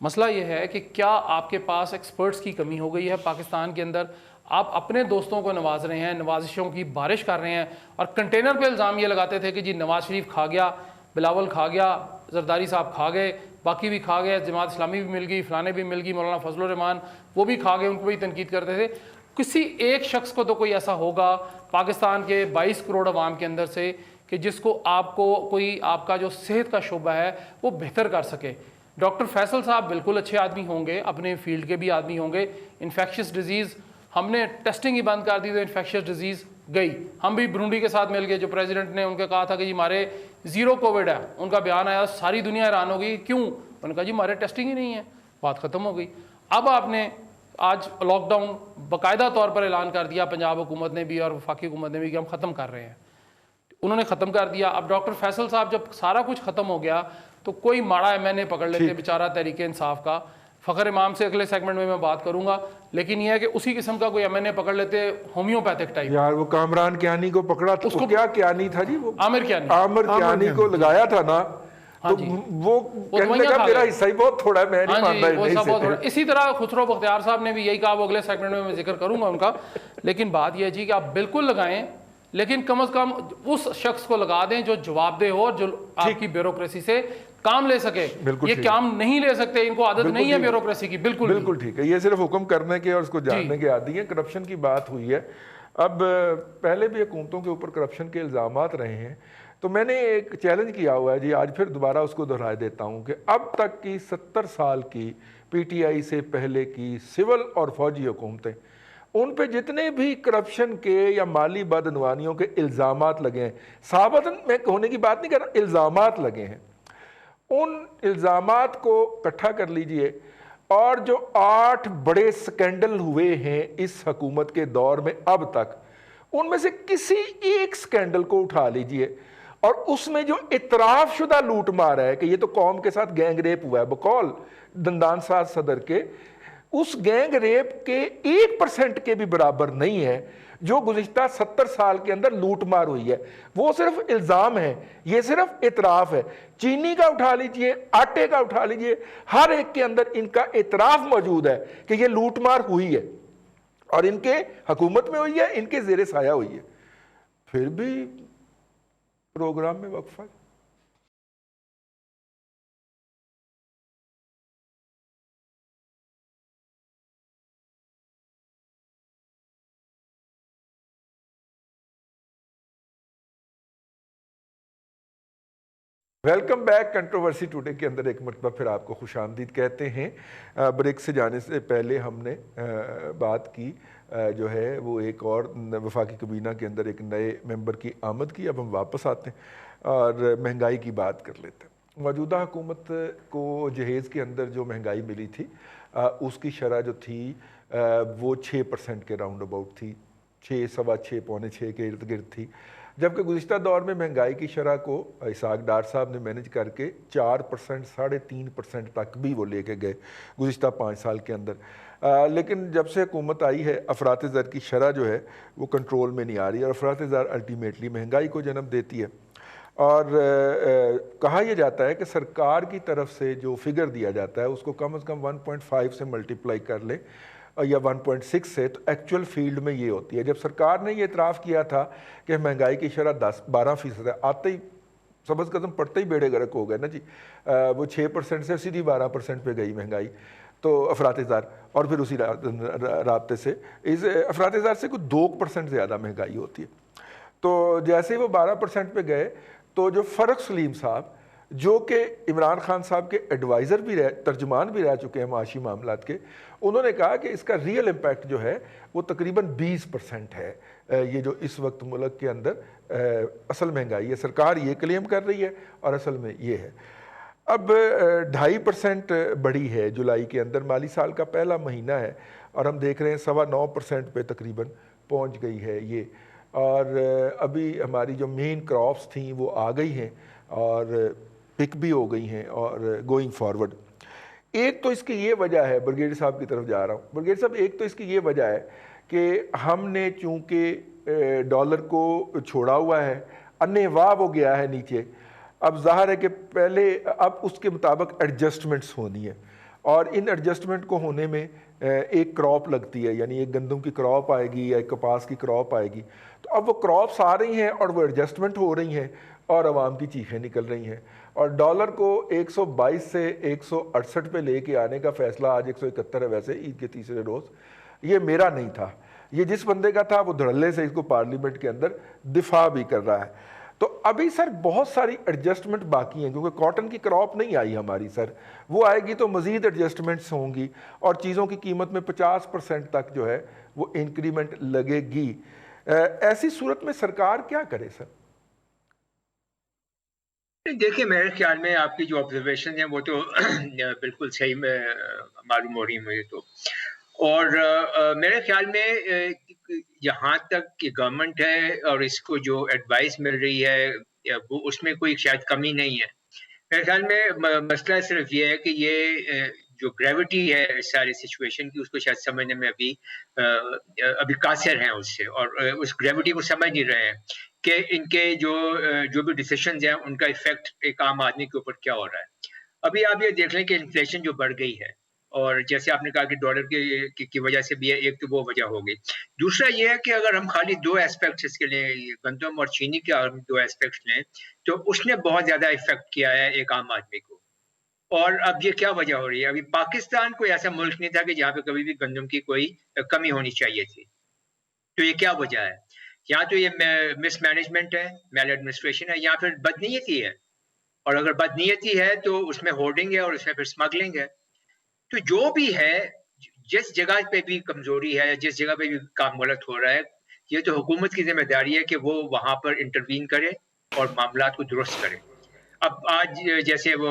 مسئلہ یہ ہے کہ کیا آپ کے پاس ایکسپرٹس کی کمی ہو گئی ہے پاکستان کے اندر؟ آپ اپنے دوستوں کو نواز رہے ہیں، نوازشوں کی بارش کر رہے ہیں، اور کنٹینر پہ الزام یہ لگاتے تھے کہ جی نواز شریف کھا گیا، بلاول کھا گیا، زرداری صاحب کھا گئے، باقی بھی کھا گئے، جماعت اسلامی بھی مل گئی، فلانے بھی مل گئی، مولانا فضل الرحمان وہ بھی کھا گئے، ان کو بھی تنقید کرتے تھے. کسی ایک شخص کو تو کوئی ایسا ہوگا پاکستان کے 22 کروڑ عوام کے اندر سے کہ جس کو آپ کو کوئی آپ کا جو صحت کا شعبہ ہے وہ بہتر کر سکے. ڈاکٹر فیصل صاحب بالکل اچھے آدمی ہوں گے، اپنے فیلڈ کے بھی آدمی ہوں گے. انفیکشس ڈیزیز ہم نے ٹیسٹنگ ہی بند کر دی تو انفیکشس ڈیزیز گئی. ہم بھی برونڈی کے ساتھ مل گئے، جو پریزیڈنٹ نے ان کے کہا تھا کہ جی ہمارے 0 کووڈ ہے، ان کا بیان آیا ساری دنیا حیران ہو گئی، کیوں؟ انہوں نے کہا جی ہمارے ٹیسٹنگ ہی نہیں ہے، بات ختم ہو گئی. اب آپ نے آج لاک ڈاؤن باقاعدہ طور پر اعلان کر دیا، پنجاب حکومت نے بھی اور وفاقی حکومت نے بھی، کہ ہم ختم کر رہے ہیں. انہوں نے ختم کر دیا. اب ڈاکٹر فیصل صاحب جب سارا کچھ ختم ہو گیا تو کوئی ماڑا MNA پکڑ لیتے بیچارہ تحریک انصاف کا. فخر امام سے اگلے سیگمنٹ میں بات کروں گا، لیکن یہ ہے کہ اسی قسم کا کوئی MNA پکڑ لیتے ہومیوپیتھک ٹائپ. یار وہ کامران کیانی کو پکڑا تھا، اس کو کیا کیانی تھا جی، وہ عامر کیانی کو لگایا تھا نا، تو وہ کہنے لگا میرا حصہ ہی بہت تھوڑا ہے، میں نہیں مانتا. اسی طرح خسرو بختیار صاحب نے بھی یہی کہا، وہ اگلے سیگمنٹ میں ذکر کروں گا ان کا. لیکن بات یہ ہے جی کہ آپ بالکل لگائیں، لیکن کم از کم اس شخص کو لگا دیں جو جواب دہ ہو اور جو آپ کی بیوروکریسی سے کام لے سکے. یہ کام نہیں لے سکتے، ان کو عادت نہیں ہے بیوروکریسی کی. بالکل ٹھیک ہے، یہ صرف حکم کرنے کے اور اس کو جاننے کے عادی ہیں. کرپشن کی بات ہوئی ہے، اب پہلے بھی حکومتوں کے اوپر کرپشن کے الزامات رہے ہیں، تو میں نے ایک چیلنج کیا ہوا ہے جی، آج پھر دوبارہ اس کو دہرائے دیتا ہوں کہ اب تک کی 70 سال کی PTI سے پہلے کی سول اور فوجی حکومتیں، ان پہ جتنے بھی کرپشن کے یا مالی بدعنوانیوں کے الزامات لگے ہیں، ثابت میں ہونے کی بات نہیں کر رہا، الزامات لگے ہیں، ان الزامات کو اکٹھا کر لیجئے اور جو 8 بڑے سکینڈل ہوئے ہیں اس حکومت کے دور میں اب تک، ان میں سے کسی ایک سکینڈل کو اٹھا لیجئے اور اس میں جو اعتراف شدہ لوٹ مار ہے کہ یہ تو قوم کے ساتھ گینگ ریپ ہوا ہے، بقول دندان ساز صدر کے، اس گینگ ریپ کے 1% کے بھی برابر نہیں ہے جو گزشتہ 70 سال کے اندر لوٹ مار ہوئی ہے۔ وہ صرف الزام ہے، یہ صرف اعتراف ہے۔ چینی کا اٹھا لیجئے، آٹے کا اٹھا لیجئے، ہر ایک کے اندر ان کا اعتراف موجود ہے کہ یہ لوٹ مار ہوئی ہے اور ان کے حکومت میں ہوئی ہے، ان کے زیر سایہ ہوئی ہے، پھر بھی پروگرام میں وقفہ۔ Welcome back. کنٹروورسی ٹوڈے کے اندر ایک مرتبہ پھر آپ کو خوش آمدید کہتے ہیں۔ بریک سے جانے سے پہلے ہم نے بات کی جو ہے وہ ایک اور وفاقی کابینہ کے اندر ایک نئے ممبر کی آمد کی۔ اب ہم واپس آتے ہیں اور مہنگائی کی بات کر لیتے ہیں۔ موجودہ حکومت کو جہیز کے اندر جو مہنگائی ملی تھی اس کی شرح جو تھی وہ 6% کے راؤنڈ اباؤٹ تھی، 6، سوا 6، پونے 6 کے ارد گرد تھی، جبکہ گزشتہ دور میں مہنگائی کی شرح کو اسحاق ڈار صاحب نے مینج کر کے 4%، 3.5% تک بھی وہ لے کے گئے گزشتہ 5 سال کے اندر۔ لیکن جب سے حکومت آئی ہے افراط زر کی شرح جو ہے وہ کنٹرول میں نہیں آ رہی، اور افراط زر الٹیمیٹلی مہنگائی کو جنم دیتی ہے۔ اور کہا یہ جاتا ہے کہ سرکار کی طرف سے جو فگر دیا جاتا ہے اس کو کم از کم 1.5 سے ملٹیپلائی کر لیں یا 1.6 سے، تو ایکچول فیلڈ میں یہ ہوتی ہے۔ جب سرکار نے یہ اعتراف کیا تھا کہ مہنگائی کی شرح 12% ہے، آتے ہی سبز قدم پڑتے ہی بیڑے غرق ہو گئے نا جی، وہ 6% سے سیدھی 12% پہ گئی مہنگائی، تو افراط زر، اور پھر اسی رابطے سے اس افراط زر سے کوئی 2% زیادہ مہنگائی ہوتی ہے۔ تو جیسے ہی وہ 12% پہ گئے تو جو فرق سلیم صاحب جو کہ عمران خان صاحب کے ایڈوائزر بھی ترجمان بھی رہ چکے ہیں معاشی معاملات کے، انہوں نے کہا کہ اس کا ریئل امپیکٹ جو ہے وہ تقریباً 20% ہے۔ یہ جو اس وقت ملک کے اندر اصل مہنگائی ہے، سرکار یہ کلیم کر رہی ہے اور اصل میں یہ ہے۔ اب 2.5% بڑھی ہے جولائی کے اندر، مالی سال کا پہلا مہینہ ہے، اور ہم دیکھ رہے ہیں 9.25% پہ تقریباً پہنچ گئی ہے یہ۔ اور ابھی ہماری جو مین کراپس تھیں وہ آ گئی ہیں اور پک بھی ہو گئی ہیں اور گوئنگ فارورڈ۔ ایک تو اس کی یہ وجہ ہے، برگیڈیئر صاحب کی طرف جا رہا ہوں، برگیڈیئر صاحب، ایک تو اس کی یہ وجہ ہے کہ ہم نے چونکہ ڈالر کو چھوڑا ہوا ہے، انے واہ ہو گیا ہے نیچے، اب ظاہر ہے کہ پہلے اب اس کے مطابق ایڈجسٹمنٹس ہونی ہے، اور ان ایڈجسٹمنٹ کو ہونے میں ایک کراپ لگتی ہے، یعنی ایک گندم کی کراپ آئے گی یا ایک کپاس کی کراپ آئے گی، تو اب وہ کراپس آ رہی ہیں اور وہ ایڈجسٹمنٹ ہو رہی ہیں اور عوام کی چیخیں نکل رہی ہیں، اور ڈالر کو 122 سے 168 پہ لے کے آنے کا فیصلہ، آج 171 ہے ویسے عید کے تیسرے روز، یہ میرا نہیں تھا، یہ جس بندے کا تھا وہ دھڑلے سے اس کو پارلیمنٹ کے اندر دفاع بھی کر رہا ہے۔ تو ابھی سر بہت ساری ایڈجسٹمنٹ باقی ہیں، کیونکہ کاٹن کی کراپ نہیں آئی ہماری سر، وہ آئے گی تو مزید ایڈجسٹمنٹس ہوں گی اور چیزوں کی قیمت میں 50% تک جو ہے وہ انکریمنٹ لگے گی۔ ایسی صورت میں سرکار کیا کرے سر؟ دیکھیں، میرے خیال میں آپ کی جو آبزرویشن ہیں وہ تو بالکل صحیح معلوم ہو رہی ہے مجھے تو، اور میرے خیال میں یہاں تک کہ گورنمنٹ ہے اور اس کو جو ایڈوائس مل رہی ہے وہ اس میں کوئی شاید کمی نہیں ہے۔ میرے خیال میں مسئلہ صرف یہ ہے کہ یہ جو گریوٹی ہے اس ساری سچویشن کی، اس کو شاید سمجھنے میں ابھی قاصر ہیں اس سے، اور اس گریوٹی کو سمجھ نہیں رہے ہیں کہ ان کے جو بھی ڈیسیشنز ہیں ان کا ایفیکٹ ایک عام آدمی کے اوپر کیا ہو رہا ہے۔ ابھی آپ یہ دیکھ لیں کہ انفلیشن جو بڑھ گئی ہے، اور جیسے آپ نے کہا کہ ڈالر کی وجہ سے بھی ہے، ایک تو وہ وجہ ہو گئی، دوسرا یہ ہے کہ اگر ہم خالی 2 ایسپیکٹس اس کے لیں، گندم اور چینی کے 2 ایسپیکٹس لیں، تو اس نے بہت زیادہ افیکٹ کیا ہے ایک عام آدمی کو۔ اور اب یہ کیا وجہ ہو رہی ہے؟ ابھی پاکستان کوئی ایسا ملک نہیں تھا کہ جہاں پہ کبھی بھی گندم کی کوئی کمی ہونی چاہیے تھی، تو یہ کیا وجہ ہے؟ یا تو یہ مس مینجمنٹ ہے، میل ایڈمنسٹریشن ہے، یا پھر بدنیتی ہے، اور اگر بدنیتی ہے تو اس میں ہورڈنگ ہے اور اس میں پھر اسمگلنگ ہے۔ تو جو بھی ہے، جس جگہ پہ بھی کمزوری ہے، جس جگہ پہ بھی کام غلط ہو رہا ہے، یہ تو حکومت کی ذمہ داری ہے کہ وہ وہاں پر انٹروین کرے اور معاملات کو درست کرے۔ اب آج جیسے وہ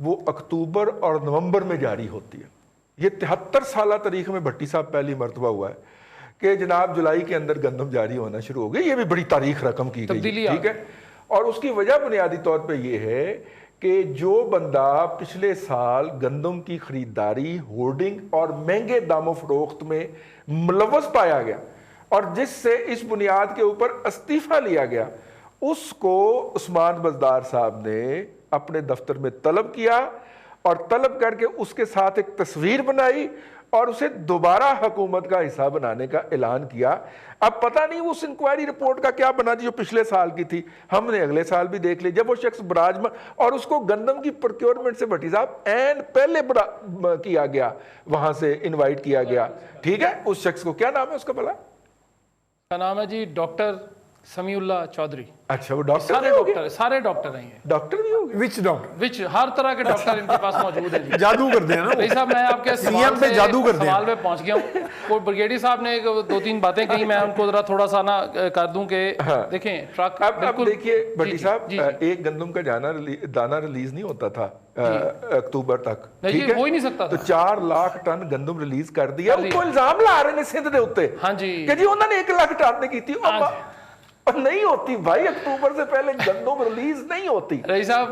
وہ اکتوبر اور نومبر میں جاری ہوتی ہے. یہ 73 سالہ تاریخ میں بھٹی صاحب پہلی مرتبہ ہوا ہے کہ جناب جولائی کے اندر گندم جاری ہونا شروع ہو گئی. یہ بھی بڑی تاریخ رقم کی گئی, ٹھیک ہے. اور اس کی وجہ بنیادی طور پہ یہ ہے کہ جو بندہ پچھلے سال گندم کی خریداری, ہولڈنگ اور مہنگے دام و فروخت میں ملوث پایا گیا اور جس سے اس بنیاد کے اوپر استعفیٰ لیا گیا, اس کو عثمان بزدار صاحب نے اپنے دفتر میں طلب کیا اور طلب کر کے اس کے ساتھ ایک تصویر بنائی اور اسے دوبارہ حکومت کا حصہ بنانے کا اعلان کیا. اب پتہ نہیں اس انکوائری رپورٹ کا کیا بنا جو پچھلے سال کی تھی, ہم نے اگلے سال بھی دیکھ لی جب وہ شخص براجمان اور اس کو گندم کی پروکیورمنٹ سے بھٹی صاحب این پہلے کیا گیا, وہاں سے انوائٹ کیا گیا, ٹھیک ہے. اس شخص کو کیا نام ہے اس کا بھلا؟ کا نام ہے جی ڈاکٹر سمیع اللہ چودھری. اچھا, وہ ڈاکٹر سارے ڈاکٹر ہیں, ڈاکٹر بھی ہو گئے. وچ ڈاکٹر, وچ ہر طرح کے ڈاکٹر ان کے پاس موجود ہیں. جادو کرتے ہیں نا بھائی صاحب, میں آپ کے سوال پہ جادو کرتے ہیں. سوال پہ پہنچ گیا ہوں. کوئی بریگیڈی صاحب نے 2-3 باتیں کہی, میں ان کو ذرا تھوڑا سا نا کر دوں کہ دیکھیں ٹرک. اب دیکھیے بھٹی صاحب, ایک گندم کا دانہ ریلیز نہیں ہوتا تھا اکتوبر تک, ٹھیک ہے, ہو ہی نہیں سکتا تو 4 لاکھ ٹن گندم ریلیز کر دیا. ان کو الزام لا رہے ہیں سندھ دے اوتے کہ جی انہوں نے 1 لاکھ ٹن کی تھی. نہیں ہوتی بھائی, اکتوبر سے پہلے گندم ریلیز نہیں ہوتی.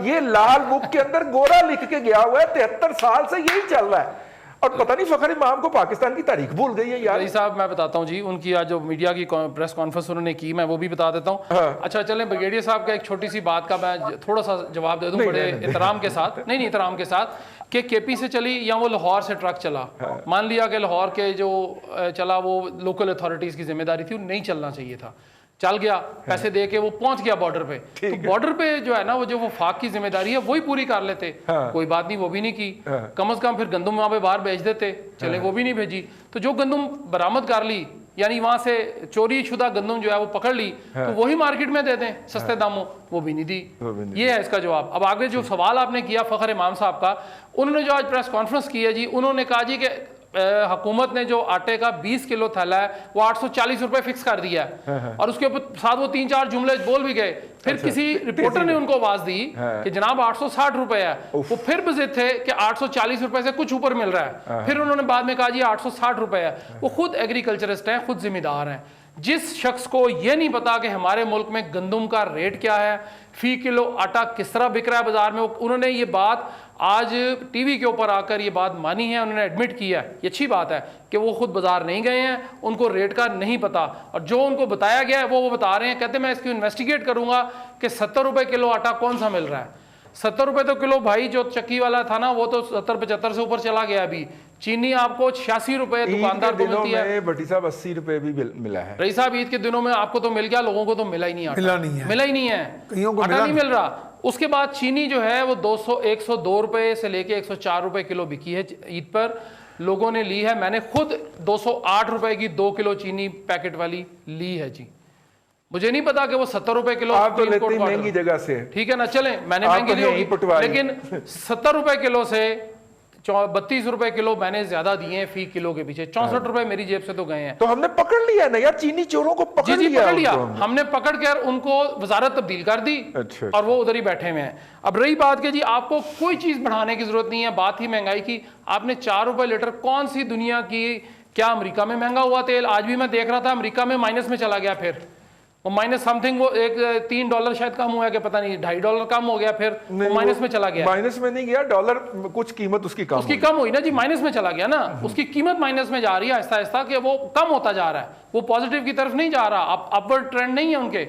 یہ لال بک کے اندر گورا لکھ کے گیا ہوا ہے, 73 سال سے یہی چل رہا ہے. اور پتہ نہیں فخر امام کو پاکستان کی تاریخ بھول گئی ہے یار. رئیس صاحب میں بتاتا ہوں جی, ان کی آج جو میڈیا کی پریس کانفرنس انہوں نے کی, میں وہ بھی بتا دیتا ہوں. اچھا چلیں, بریگیڈیئر صاحب کا ایک چھوٹی سی بات کا میں تھوڑا سا جواب دے دوں بڑے احترام کے ساتھ. نہیں احترام کے ساتھ, کہ کے پی سے چلی یا وہ لاہور سے ٹرک چلا, مان لیا کہ لاہور کے جو چلا وہ لوکل اتھارٹیز کی ذمہ داری تھی, وہ نہیں چلنا چاہیے تھا. چل گیا, پیسے دے کے وہ پہنچ گیا بارڈر پہ, تو بارڈر پہ جو ہے نا وہ جو وفاق کی ذمہ داری ہے وہی پوری کر لیتے. کوئی بات نہیں, وہ بھی نہیں کی. کم از کم پھر گندم وہاں پہ باہر بھیج دیتے, چلے وہ بھی نہیں بھیجی. تو جو گندم برآمد کر لی, یعنی وہاں سے چوری شدہ گندم جو ہے وہ پکڑ لی, تو وہی مارکیٹ میں دے دیں سستے داموں, وہ بھی نہیں دی. یہ ہے اس کا جواب. اب آگے جو سوال آپ نے کیا فخر امام صاحب کا, انہوں نے جو آج پریس کانفرنس کی ہے جی, انہوں نے کہا جی کہ حکومت نے جو آٹے کا 20 کلو تھیلا ہے وہ 840 روپے فکس کر دیا ہے, اور اس کے ساتھ وہ 3-4 جملے بول بھی گئے. پھر کسی رپورٹر نے ان کو آواز دی کہ جناب 860 روپے ہے, وہ پھر بضد تھے کہ 840 روپے سے کچھ اوپر مل رہا ہے. پھر انہوں نے بعد میں کہا جی 860 روپے ہے. وہ خود ایگریکلچرسٹ ہیں, خود ذمہ دار ہیں. جس شخص کو یہ نہیں پتا کہ ہمارے ملک میں گندم کا ریٹ کیا ہے, فی کلو آٹا کس طرح بک رہا ہے بازار میں, انہوں نے یہ بات آج ٹی وی کے اوپر آ کر یہ بات مانی ہے, انہوں نے ایڈمٹ کیا ہے. یہ اچھی بات ہے کہ وہ خود بازار نہیں گئے ہیں, ان کو ریٹ کا نہیں پتا, اور جو ان کو بتایا گیا ہے وہ بتا رہے ہیں. کہتے ہیں میں اس کی انویسٹیگیٹ کروں گا کہ 70 روپے کلو آٹا کون سا مل رہا ہے. 70 روپے تو کلو بھائی جو چکی والا تھا نا, وہ تو 70-75 سے اوپر چلا گیا. ابھی چینی آپ کو 86 روپے دکاندار کو ملتی ہے. بھٹی صاحب 80 روپے بھی ملا ہے. رئیس صاحب عید کے دنوں میں آپ کو تو مل گیا, لوگوں کو تو ملا ہی نہیں, ملا ہی نہیں ہے, آٹا نہیں مل رہا. اس کے بعد چینی جو ہے وہ 102 روپے سے لے کے 104 روپے کلو بکی ہے عید پر, لوگوں نے لی ہے. میں نے خود 208 روپے کی 2 کلو چینی پیکٹ والی لی ہے جی. مجھے نہیں پتا کہ وہ 70 روپے کلو, آپ تو لیتے ہی مہنگی جگہ سے, ٹھیک ہے نا, چلیں میں نے مہنگی لی ہوگی, لیکن 70 روپے کلو سے 32 روپے کلو میں نے زیادہ دیے ہیں فی کلو کے پیچھے. 64 روپے میری جیب سے تو گئے ہیں. تو ہم نے پکڑ لیا نا یار, چینی چوروں کو پکڑ لیا. ہم نے پکڑ کر ان کو وزارت تبدیل کر دی, اور وہ ادھر ہی بیٹھے ہوئے ہیں. اب رہی بات کہ جی آپ کو کوئی چیز بڑھانے کی ضرورت نہیں ہے, بات ہی مہنگائی کی. آپ نے 4 روپے لیٹر, کون سی دنیا کی, کیا امریکہ میں مہنگا ہوا تیل؟ آج بھی میں دیکھ رہا تھا امریکہ میں مائنس میں چلا گیا, پھر وہ مائنس سم تھنگ, وہ $3 شاید کم ہوا کہ پتہ نہیں $2.5 کم ہو گیا, پھر وہ مائنس میں چلا گیا. مائنس میں نہیں گیا, ڈالر کچھ قیمت اس کی کم ہوئی نا جی, مائنس میں چلا گیا نا, اس کی قیمت مائنس میں جا رہی ہے آہستہ آہستہ, کہ وہ کم ہوتا جا رہا ہے, وہ پازیٹیو کی طرف نہیں جا رہا, اپورڈ ٹرینڈ نہیں ہے ان کے.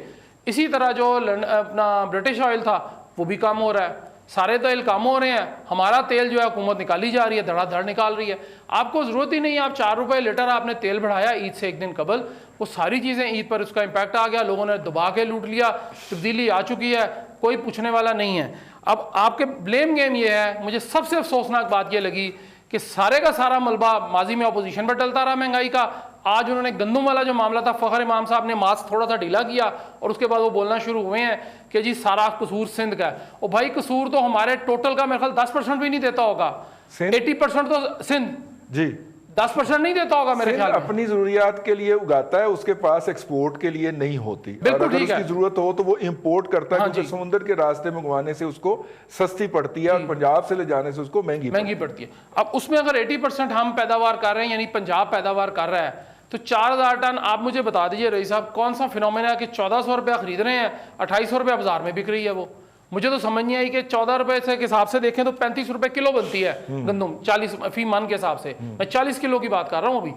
اسی طرح جو اپنا برٹش آئل تھا وہ بھی کم ہو رہا ہے, سارے تیل کم ہو رہے ہیں. ہمارا تیل جو ہے حکومت نکالی جا رہی ہے, دھڑا دھڑ نکال رہی ہے. آپ کو ضرورت ہی نہیں ہے, آپ 4 روپے لیٹر آپ نے تیل بڑھایا عید سے 1 دن قبل, وہ ساری چیزیں عید پر اس کا امپیکٹ آ گیا, لوگوں نے دبا کے لوٹ لیا, تبدیلی آ چکی ہے, کوئی پوچھنے والا نہیں ہے. اب آپ کے بلیم گیم یہ ہے, مجھے سب سے افسوسناک بات یہ لگی کہ سارے کا سارا ملبہ ماضی میں اپوزیشن پر ڈلتا رہا مہنگائی کا. آج انہوں نے گندم والا جو معاملہ تھا, فخر امام صاحب نے ماسک تھوڑا سا ڈھیلا کیا, اور اس کے بعد وہ بولنا شروع ہوئے ہیں کہ جی سارا قصور سندھ کا ہے. اور بھائی قصور تو ہمارے ٹوٹل کا میرے خیال 10% بھی نہیں دیتا ہوگا, 80% تو سندھ. جی 10% نہیں دیتا ہوگا میرے خیال میں. اپنی ضروریات کے لیے اگاتا ہے, اس کے پاس ایکسپورٹ کے لیے نہیں ہوتی. بالکل اگر ٹھیک اس ہے. کی ضرورت ہو تو وہ امپورٹ کرتا ہے, کیونکہ سمندر کے راستے میں منگوانے سے اس کو سستی پڑتی ہے اور پنجاب سے لے جانے سے اس کو مہنگی پڑتی ہے. اب اس میں اگر 80% ہم پیداوار کر رہے ہیں, یعنی پنجاب پیداوار کر رہا ہے, تو 4000 ٹن آپ مجھے بتا دیجئے رئیس صاحب کون سا فینومینا ہے کہ 1400 روپیہ خرید رہے ہیں, 2800 روپیہ بازار میں بک رہی ہے. وہ مجھے تو سمجھ نہیں آئی کہ 14 روپے سے حساب سے دیکھیں تو 35 روپے کلو بنتی ہے گندم, 40 فی من کے حساب سے. میں 40 کلو کی بات کر رہا ہوں ابھی.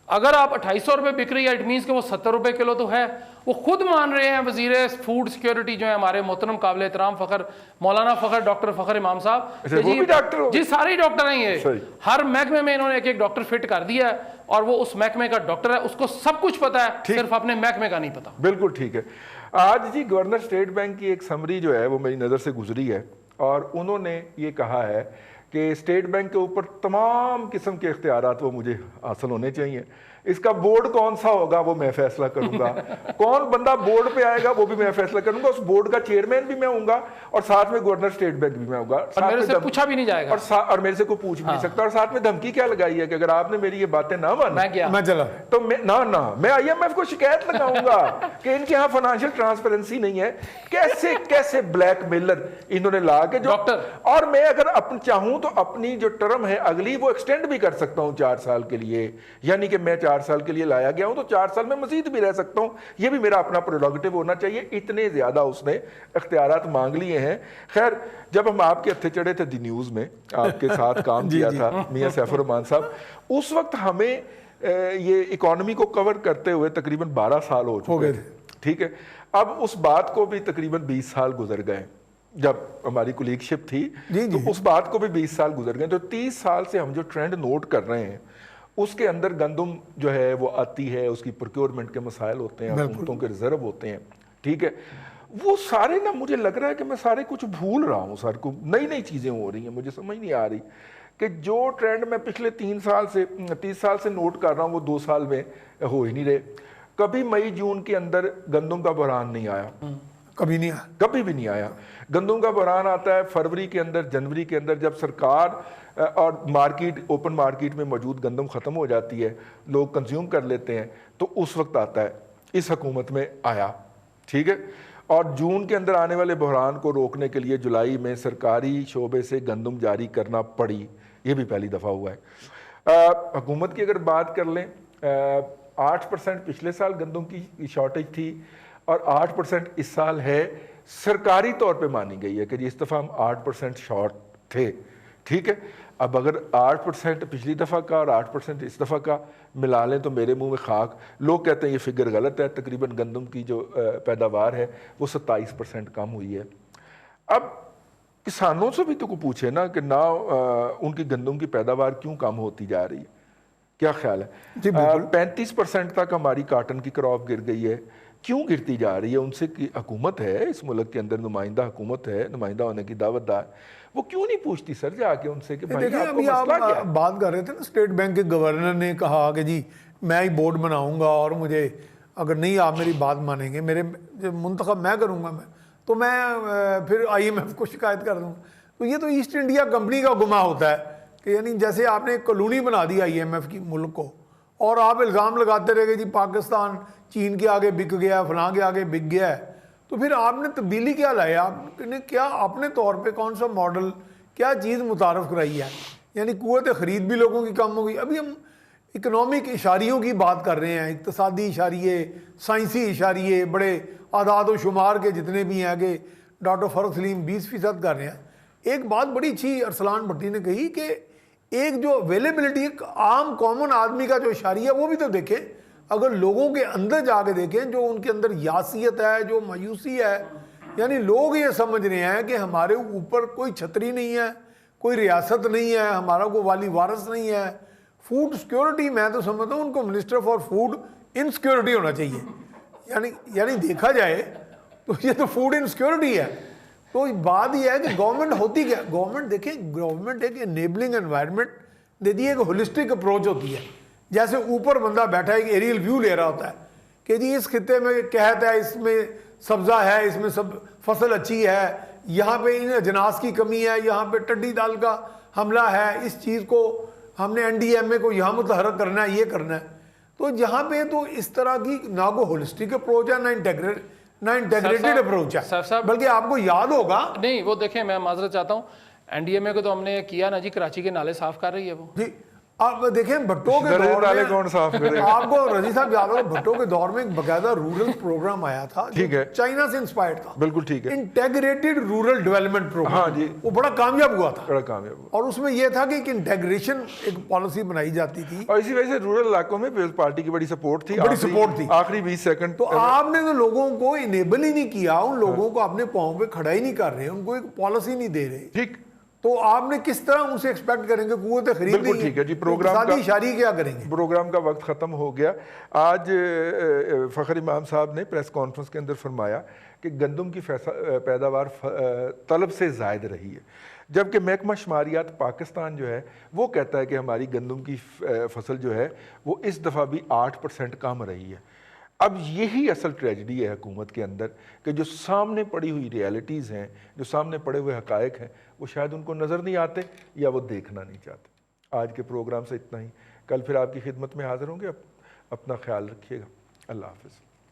اگر آپ 2800 روپے بک رہی ہے, اٹ مینس کہ وہ 70 روپے کلو تو ہے. وہ خود مان رہے ہیں وزیر فوڈ سیکیورٹی جو ہے ہمارے محترم قابل احترام فخر مولانا فخر ڈاکٹر فخر امام صاحب, جی سارے ڈاکٹر ہیں یہ, ہر محکمے میں انہوں نے ایک ڈاکٹر فٹ کر دیا ہے اور وہ اس محکمے کا ڈاکٹر ہے, اس کو سب کچھ پتا ہے, صرف اپنے محکمے کا نہیں پتا. بالکل ٹھیک ہے. آج جی گورنر اسٹیٹ بینک کی ایک سمری جو ہے وہ میری نظر سے گزری ہے, اور انہوں نے یہ کہا ہے کہ اسٹیٹ بینک کے اوپر تمام قسم کے اختیارات وہ مجھے حاصل ہونے چاہیے. اس کا بورڈ کون سا ہوگا وہ میں فیصلہ کروں گا, کون بندہ بورڈ پہ آئے گا وہ بھی میں فیصلہ کروں گا, اس بورڈ کا چیئرمین بھی میں ہوں گا, اور ساتھ میں گورنر اسٹیٹ بینک بھی میں ہوں گا, اور میرے سے پوچھا بھی نہیں جائے گا, اور میرے سے کوئی پوچھ بھی نہیں سکتا. اور ساتھ میں دھمکی کیا لگائی ہے کہ اگر آپ نے میری یہ باتیں نہ مانی میں چلا تو میں IMF کو شکایت لگاؤں گا کہ ان کے ہاں فائنانشیل ٹرانسپیرنسی نہیں ہے. کیسے بلیک میلر انہوں نے لا کے جو, اور میں اگر چاہوں تو اپنی جو ٹرم ہے اگلی وہ ایکسٹینڈ بھی کر سکتا ہوں 4 سال کے لیے, یعنی کہ میں 4 سال کے لیے لایا گیا ہوں تو 4 سال میں مزید بھی رہ سکتا ہوں. یہ بھی میرا اپنا پروگیٹو ہونا چاہیے. اتنے زیادہ اس نے اختیارات مانگ لیے ہیں. خیر, جب ہم آپ کے ہتھے چڑھے تھے دی نیوز میں, آپ کے ساتھ کام کیا تھا میاں سیف الرحمان صاحب, اس وقت ہمیں یہ اکانومی کو کور کرتے ہوئے تقریباً 12 سال ہو چکے تھے. ٹھیک ہے, اب اس بات کو بھی تقریباً 20 سال گزر گئے. جب ہماری کولیگ شپ تھی تو اس بات کو بھی 20 سال گزر گئے. تو 30 سال سے ہم جو ٹرینڈ نوٹ کر رہے ہیں اس کے اندر گندم جو ہے وہ آتی ہے, اس کی پروکیورمنٹ کے مسائل ہوتے ہیں, حکومتوں کے ریزرو ہوتے ہیں. ٹھیک ہے, وہ سارے نا مجھے لگ رہا ہے کہ میں سارے کچھ بھول رہا ہوں. سر کو نئی چیزیں ہو رہی ہیں, مجھے سمجھ نہیں آ رہی کہ جو ٹرینڈ میں پچھلے 30 سال سے نوٹ کر رہا ہوں وہ 2 سال میں ہو ہی نہیں رہے. کبھی مئی جون کے اندر گندم کا بحران نہیں آیا, کبھی بھی نہیں آیا. گندم کا بحران آتا ہے فروری کے اندر, جنوری کے اندر, جب سرکار اور مارکیٹ, اوپن مارکیٹ میں موجود گندم ختم ہو جاتی ہے, لوگ کنزیوم کر لیتے ہیں, تو اس وقت آتا ہے. اس حکومت میں آیا. ٹھیک ہے, اور جون کے اندر آنے والے بحران کو روکنے کے لیے جولائی میں سرکاری شعبے سے گندم جاری کرنا پڑی. یہ بھی پہلی دفعہ ہوا ہے. حکومت کی اگر بات کر لیں, 8% پچھلے سال گندم کی شارٹیج تھی اور 8% اس سال ہے. سرکاری طور پہ مانی گئی ہے کہ جی اس دفعہ ہم 8% شارٹ تھے. ٹھیک ہے, اب اگر 8% پچھلی دفعہ کا اور 8% اس دفعہ کا ملا لیں تو میرے منہ میں خاک. لوگ کہتے ہیں یہ فگر غلط ہے, تقریباً گندم کی جو پیداوار ہے وہ 27% کم ہوئی ہے. اب کسانوں سے بھی تو کو پوچھے نا کہ نہ ان کی گندم کی پیداوار کیوں کم ہوتی جا رہی ہے, کیا خیال ہے؟ 35% تک ہماری کاٹن کی کراپ گر گئی ہے. کیوں گرتی جا رہی ہے؟ ان سے حکومت ہے اس ملک کے اندر, نمائندہ حکومت ہے, نمائندہ ہونے کی دعوت دار, وہ کیوں نہیں پوچھتی سر جا کے ان سے کہ بھائی آپ کو مسئلہ کیا ہے؟ بات کر رہے تھے نا, اسٹیٹ بینک کے گورنر نے کہا کہ جی میں ہی بورڈ بناؤں گا اور مجھے اگر نہیں آپ میری بات مانیں گے, میرے منتخب میں کروں گا, تو میں پھر IMF کو شکایت کر دوں. تو یہ تو ایسٹ انڈیا کمپنی کا گماہ ہوتا ہے کہ یعنی جیسے آپ نے ایک کالونی بنا دی IMF کی ملک کو, اور آپ الزام لگاتے رہے کہ جی پاکستان چین کے آگے بک گیا, فلاں کے آگے بک گیا ہے. تو پھر آپ نے تبدیلی کیا لایا, آپ نے کیا اپنے طور پہ کون سا ماڈل, کیا چیز متعارف کرائی ہے؟ یعنی قوت خرید بھی لوگوں کی کم ہو گئی. ابھی ہم اکنامک اشاریوں کی بات کر رہے ہیں, اقتصادی اشاریے, سائنسی اشاریے, بڑے اعداد و شمار کے جتنے بھی ہیں کہ ڈاکٹر فروخ سلیم 20% کر رہے ہیں. ایک بات بڑی اچھی ارسلان بھٹی نے کہی کہ ایک جو اویلیبلٹی, ایک عام کامن آدمی کا جو اشاریہ وہ بھی تو دیکھیں. اگر لوگوں کے اندر جا کے دیکھیں جو ان کے اندر یاسیت ہے, جو مایوسی ہے, یعنی لوگ یہ سمجھ رہے ہیں کہ ہمارے اوپر کوئی چھتری نہیں ہے, کوئی ریاست نہیں ہے, ہمارا کوئی والی وارث نہیں ہے. فوڈ سیکیورٹی میں تو سمجھتا ہوں ان کو منسٹر فار فوڈ انسیکیورٹی ہونا چاہیے. یعنی دیکھا جائے تو یہ تو فوڈ انسیکیورٹی ہے. تو بات یہ ہے کہ گورنمنٹ ہوتی کیا, گورنمنٹ دیکھیں, گورنمنٹ ایک انیبلنگ انوائرمنٹ دیتی ہے, ایک ہولسٹک اپروچ ہوتی ہے. جیسے اوپر بندہ بیٹھا ہے, ایک ایریل ویو لے رہا ہوتا ہے کہ جی اس خطے میں قحط ہے, اس میں سبزہ ہے, اس میں سب فصل اچھی ہے, یہاں پہ ان اجناس کی کمی ہے, یہاں پہ ٹڈی دال کا حملہ ہے, اس چیز کو ہم نے NDMA کو یہاں متحرک کرنا ہے، یہ کرنا ہے. تو یہاں پہ تو اس طرح کی نہ کوئی ہولسٹک اپروچ ہے نہ انٹیگریٹڈ اپروچ ہے. بلکہ آپ کو یاد ہوگا نہیں وہ دیکھیں میں معذرت چاہتا ہوں NDMA کو تو ہم نے کیا نا جی، کراچی کے نالے صاف کر رہی ہے وہ. جی آپ دیکھیں بھٹو کے دور نالے میں کون صاف کرے؟ آپ کو رضی صاحب یاد ہوگا بھٹو کے دور میں ایک باقاعدہ رورل پروگرام آیا تھا ٹھیک ہے، چائنا سے انسپائرڈ تھا. بالکل ٹھیک ہے، انٹیگریٹڈ رورل ڈیولپمنٹ پروگرام. ہاں جی، وہ بڑا کامیاب ہوا تھا، بڑا کامیاب ہوا. اور اس میں یہ تھا کہ ایک انٹیگریشن ایک پالیسی بنائی جاتی تھی. اور اسی وجہ سے رورل علاقوں میں پیپلز پارٹی کی بڑی سپورٹ تھی، بڑی سپورٹ تھی. آخری 20 سیکنڈ. تو آپ نے تو لوگوں کو انیبل ہی نہیں کیا، ان لوگوں کو اپنے پاؤں پہ کھڑا ہی نہیں کر رہے، ان کو ایک پالیسی نہیں دے رہے. ٹھیک، تو آپ نے کس طرح ان سے ایکسپیکٹ کریں گے قوت خرید بالکل ٹھیک ہے جی. پروگرام کا اشاری کیا کریں گے؟ پروگرام کا وقت ختم ہو گیا. آج فخر امام صاحب نے پریس کانفرنس کے اندر فرمایا کہ گندم کی پیداوار طلب سے زائد رہی ہے، جبکہ محکمہ شماریات پاکستان جو ہے وہ کہتا ہے کہ ہماری گندم کی فصل جو ہے وہ اس دفعہ بھی 8% کم رہی ہے. اب یہی اصل ٹریجڈی ہے حکومت کے اندر کہ جو سامنے پڑی ہوئی ریالٹیز ہیں، جو سامنے پڑے ہوئے حقائق ہیں، وہ شاید ان کو نظر نہیں آتے یا وہ دیکھنا نہیں چاہتے. آج کے پروگرام سے اتنا ہی. کل پھر آپ کی خدمت میں حاضر ہوں گے. اپنا خیال رکھیے گا. اللہ حافظ.